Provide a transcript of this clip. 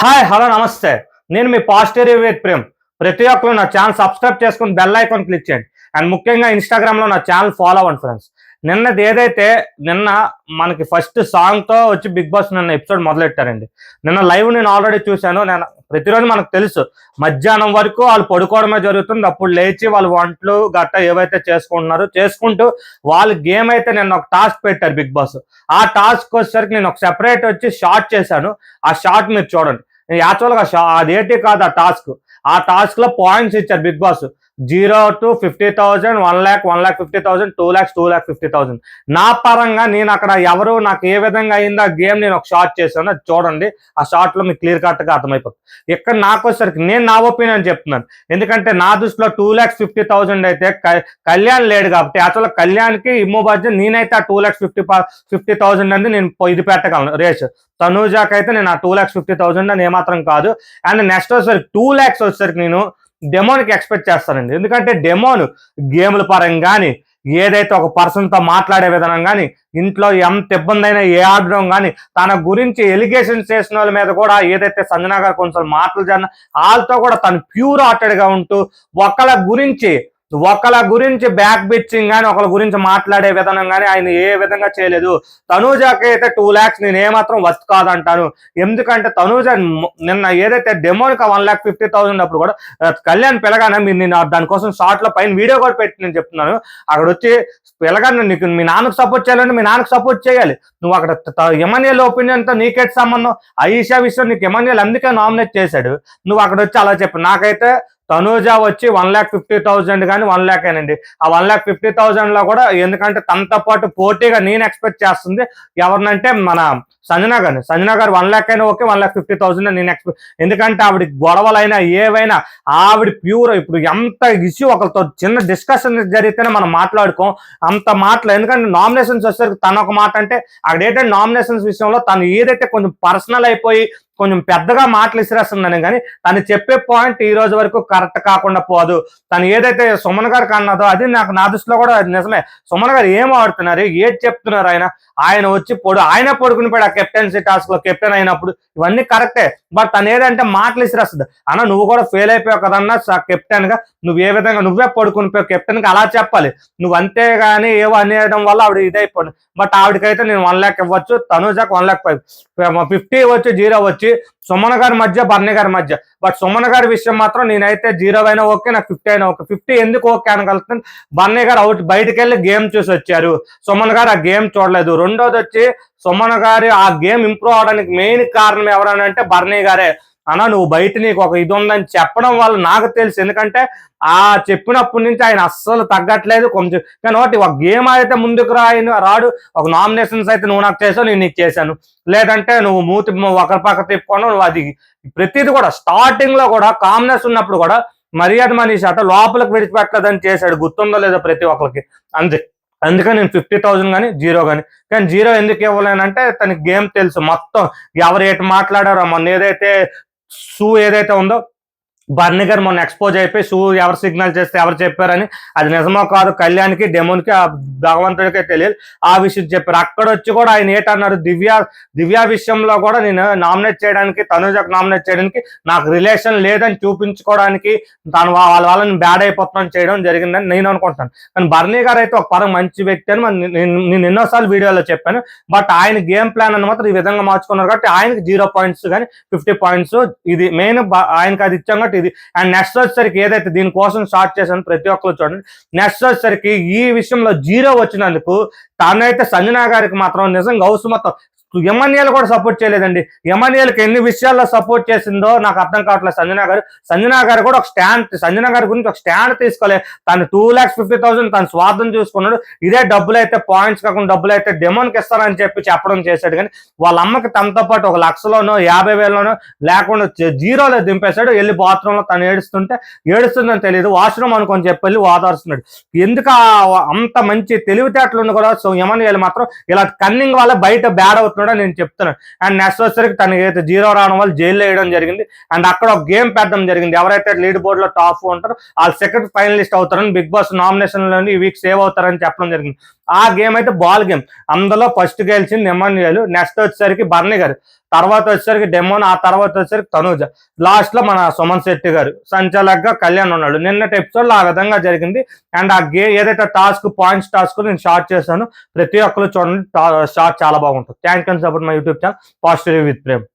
Hi hello నమస్తే. నేను మీ positive review with Prem. ప్రతి ఒక్కరు నా ఛానల్ సబ్స్క్రైబ్ చేసుకుని బెల్ ఐకాన్ క్లిక్ చేయండి. అండ్ ముఖ్యంగా ఇన్స్టాగ్రామ్లో నా ఛానల్ ఫాలో అవ్వండి ఫ్రెండ్స్. నిన్న మనకి ఫస్ట్ సాంగ్తో వచ్చి బిగ్ బాస్ నిన్న ఎపిసోడ్ మొదలెట్టారండి. నిన్న లైవ్ నేను ఆల్రెడీ చూశాను. నేను ప్రతిరోజు మనకు తెలుసు మధ్యాహ్నం వరకు వాళ్ళు పడుకోవడమే జరుగుతుంది. అప్పుడు లేచి వాళ్ళు వంటలు గట్ట ఏవైతే చేసుకుంటూ వాళ్ళు గేమ్ అయితే నిన్న ఒక టాస్క్ పెట్టారు బిగ్ బాస్. ఆ టాస్క్ వచ్చేసరికి నేను ఒక సెపరేట్ వచ్చి షార్ట్ చేశాను. ఆ షార్ట్ మీరు చూడండి. యాక్చువల్గా అదేంటి కాదు ఆ టాస్క్ లో పాయింట్స్ ఇచ్చారు big boss. 0 to 50,000, 1 lakh, 1,50,000, 2 lakhs, 2,50,000. నా పరంగా నేను అక్కడ ఎవరు నాకు ఏ విధంగా అయిందో ఆ గేమ్ నేను ఒక షార్ట్ చేశాను. అది చూడండి. ఆ షార్ట్ లో మీకు క్లియర్ కట్ గా అర్థమైపోతుంది. ఇక్కడ నాకు వచ్చేసరికి నేను నా ఒపీనియన్ చెప్తున్నాను. ఎందుకంటే నా దృష్టిలో 2,50,000 అయితే కళ్యాణ్ లేడు కాబట్టి యాక్చువల్గా కళ్యాణ్కి ఇమ్మో బడ్జెట్ నేనైతే ఆ 2,50,000 అనేది నేను ఇది పెట్టగలను రేస్. తనూజాకి అయితే నేను ఆ 2,50,000 అని ఏమాత్రం కాదు. అండ్ నెక్స్ట్ వచ్చేసరికి 2 lakhs వచ్చేసరికి నేను డెమోన్కి ఎక్స్పెక్ట్ చేస్తానండి. ఎందుకంటే డెమోన్ గేముల పరంగా కానీ ఏదైతే ఒక పర్సన్తో మాట్లాడే విధానం కానీ ఇంట్లో ఎంత ఇబ్బంది అయినా ఏ ఆడడం కానీ తన గురించి ఎలిగేషన్స్ చేసిన వాళ్ళ మీద కూడా ఏదైతే సంజన గారు కొంచెం మాటలు జరిగిన వాళ్ళతో కూడా తను ప్యూర్ హార్టెడ్గా ఉంటూ ఒకళ్ళ గురించి బ్యాక్ బిచ్చింగ్ కానీ ఒకళ్ళ గురించి మాట్లాడే విధానం కానీ ఆయన ఏ విధంగా చేయలేదు. తనూజాకి అయితే 2 lakhs నేను ఏమాత్రం వర్త్ కాదంటాను. ఎందుకంటే తనూజ నిన్న ఏదైతే డెమోనికి 1,50,000 అప్పుడు కూడా కళ్యాణ్ పిలగానే మీరు నేను దానికోసం షార్ట్ లో పైన వీడియో కూడా పెట్టి నేను చెప్తున్నాను. అక్కడ వచ్చి పిలగానే నీకు మీ నాన్నకు సపోర్ట్ చేయాలంటే మీ నాన్నకు సపోర్ట్ చేయాలి. నువ్వు అక్కడ ఎమాన్యుయల్ ఒపీనియన్తో నీకేట్ సంబంధం? ఆయిషా విషయం నీకు ఎమాన్యుయల్ అందుకే నామినేట్ చేశాడు. నువ్వు అక్కడ వచ్చి అలా చెప్పు. నాకైతే తనూజా వచ్చి 1,50,000 కానీ 1 lakh ఏనండి. ఆ 1,50,000 లో కూడా ఎందుకంటే తనతో పాటు పోటీగా నేను ఎక్స్పెక్ట్ చేస్తుంది ఎవరినంటే మన సంజన గారు 1 lakh అయినా ఓకే, 1,50,000 నేను ఎక్స్పెక్ట్. ఎందుకంటే ఆవిడ గొడవలైనా ఏవైనా ఆవిడ ప్యూర్. ఇప్పుడు ఎంత ఇష్యూ ఒకరితో చిన్న డిస్కషన్ జరిగితేనే మనం మాట్లాడుకోం అంత మాటలు. ఎందుకంటే నామినేషన్స్ వచ్చేసరికి తన ఒక మాట అంటే అక్కడ ఏంటంటే నామినేషన్స్ విషయంలో తను ఏదైతే కొంచెం పర్సనల్ అయిపోయి కొంచెం పెద్దగా మాటలు ఇసిరేస్తుందని కానీ తను చెప్పే పాయింట్ ఈ రోజు వరకు కరెక్ట్ కాకుండా పోదు. తను ఏదైతే సుమన్ గారికి అన్నదో అది నాకు నా దృష్టిలో కూడా నిజమే. సుమన్ గారు ఏం ఆడుతున్నారు, ఏది చెప్తున్నారు? ఆయన వచ్చి ఆయనే పడుకుని పోయాడు ఆ కెప్టెన్సీ టాస్క్ లో కెప్టెన్ అయినప్పుడు. ఇవన్నీ కరెక్టే. బట్ తను ఏదంటే మాటలు ఇసిరేస్తుంది. అన్న నువ్వు కూడా ఫెయిల్ అయిపోయావు కదన్నా కెప్టెన్ గా, నువ్వు ఏ విధంగా నువ్వే పడుకుని పోయావు కెప్టెన్ గా అలా చెప్పాలి. నువ్వు అంతేగాని ఏవో అనేయడం వల్ల ఆవిడ ఇదైపోయింది. బట్ ఆవిడకైతే నేను 1 lakh ఇవ్వచ్చు, తనూజాకి 1,50,000. 50 వచ్చి 0 వచ్చి సుమన్ గారి మధ్య బర్నీ గారి మధ్య. బట్ సుమన్ గారి విషయం మాత్రం నేనైతే 0 అయినా ఓకే, నాకు 50 అయినా ఓకే. 50 ఎందుకు ఓకే అనగలుగుతుంది? బర్నీ గారు బయటికి వెళ్ళి గేమ్ చూసి వచ్చారు, సుమన్ గారు ఆ గేమ్ చూడలేదు. రెండోది వచ్చి సుమన్ గారు ఆ గేమ్ ఇంప్రూవ్ అవడానికి మెయిన్ కారణం ఎవరనంటే బర్నీ గారే. అన్నా నువ్వు బయట నీకు ఒక ఇది ఉందని చెప్పడం వల్ల నాకు తెలుసు. ఎందుకంటే ఆ చెప్పినప్పటి నుంచి ఆయన అస్సలు తగ్గట్లేదు కొంచెం. కానీ ఒకటి ఒక గేమ్ అయితే ముందుకు రాడు. ఒక నామినేషన్స్ అయితే నువ్వు నాకు చేసావు, నేను నీకు చేశాను. లేదంటే నువ్వు మూతి ఒకరి పక్క తిప్పుకోవడం, నువ్వు అది ప్రతిది కూడా స్టార్టింగ్ లో కూడా కామ్నెస్ ఉన్నప్పుడు కూడా మర్యాద మనీష్ అట లోపలికి విడిచిపెట్టలేదని చేశాడు. గుర్తుందో లేదో ప్రతి ఒక్కరికి. అందుకని నేను 50,000 కానీ 0 కానీ 0 ఎందుకు ఇవ్వలేనంటే తనకి గేమ్ తెలుసు మొత్తం. ఎవరు ఏటి మాట్లాడారో మొన్న ఏదైతే ఏదైతే ఉందో బర్నీ గారు మొన్న ఎక్స్పోజ్ అయిపోయి ఎవరు సిగ్నల్ చేస్తే ఎవరు చెప్పారని అది నిజమో కాదు కళ్యాణ్కి డెమోన్కి ఆ భగవంతుడికే తెలియదు. ఆ విషయం చెప్పారు. అక్కడ వచ్చి కూడా ఆయన ఏంటన్నారు, దివ్య విషయంలో కూడా నేను నామినేట్ చేయడానికి తనూజాకు నామినేట్ చేయడానికి నాకు రిలేషన్ లేదని చూపించుకోవడానికి తను వాళ్ళని బ్యాడ్ అయిపోతున్నాను చేయడం జరిగిందని నేను అనుకుంటాను. కానీ బర్నీ గారు అయితే ఒక పరం మంచి వ్యక్తి అని నేను ఎన్నోసార్లు వీడియోలో చెప్పాను. బట్ ఆయన గేమ్ ప్లాన్ అని మాత్రం ఈ విధంగా మార్చుకున్నారు కాబట్టి ఆయనకి 0 points కానీ 50 points. ఇది మెయిన్ ఆయనకి అది ఇచ్చాం కాబట్టి ఇది. అండ్ నెక్స్ట్ వచ్చేసరికి ఏదైతే దీనికోసం స్టార్ట్ చేశాను ప్రతి ఒక్కరు చూడండి. నెక్స్ట్ వచ్చేసరికి ఈ విషయంలో 0 వచ్చినందుకు తనైతే సంజన గారికి మాత్రం నిజంగా అవసరం ఎమాన్యుయల్ కూడా సపోర్ట్ చేయలేదండి. ఎమాన్యుయల్కి ఎన్ని విషయాల్లో సపోర్ట్ చేసిందో నాకు అర్థం కావట్లేదు. సంజన గారు కూడా సంజన గారి గురించి ఒక స్టాండ్ తీసుకోలేదు. తను 2,50,000 తను స్వార్థం చూసుకున్నాడు. ఇదే డబ్బులు అయితే పాయింట్స్ కాకుండా డబ్బులు అయితే డెమోన్కి ఇస్తారని చెప్పడం చేశాడు. కానీ వాళ్ళ అమ్మకి తనతో పాటు 1,00,000లోనో 50,000లోనో లేకుండా 0లో దింపేశాడు. వెళ్ళి బాత్రూంలో తను ఏడుస్తుందని తెలియదు, వాష్రూమ్ అనుకొని చెప్పి వెళ్ళి ఓదారుస్తున్నాడు. ఎందుకు అంత మంచి తెలివితేటలు కూడా ఎమాన్యుయల్ మాత్రం ఇలా కన్నింగ్ వల్ల బయట బ్యాడ్ అవుతుంది నేను చెప్తున్నాను. అండ్ నెక్స్ట్ వచ్చేసరికి తనకి అయితే 0 రావడం వల్ల జైల్లో వేయడం జరిగింది. అండ్ అక్కడ ఒక గేమ్ పెట్టడం జరిగింది. ఎవరైతే లీడ్ బోర్డ్ లో టాప్ ఉంటారో వాళ్ళు సెకండ్ ఫైనలిస్ట్ అవుతారని బిగ్ బాస్ నామినేషన్ లోని ఈ వీక్ సేవ్ అవుతారని చెప్పడం జరిగింది. ఆ గేమ్ అయితే బాల్ గేమ్. అందులో ఫస్ట్ గెలిచింది ఎమాన్యుయల్, నెక్స్ట్ వచ్చేసరికి బర్నీ గారు, తర్వాత వచ్చేసరికి డెమోన్, ఆ తర్వాత వచ్చేసరికి తనూజ, లాస్ట్ లో మన సుమన్ శెట్టి గారు, సంచాలక్గా కళ్యాణ్ ఉన్నాడు. నిన్నటి ఎపిసోడ్ లో ఆ విధంగా జరిగింది. అండ్ ఆ ఏదైతే టాస్క్ పాయింట్స్ టాస్క్ నేను షార్ట్ చేశాను, ప్రతి ఒక్కరు చూడండి, షార్ట్ చాలా బాగుంటుంది. Thank you support my YouTube channel positive with Prem.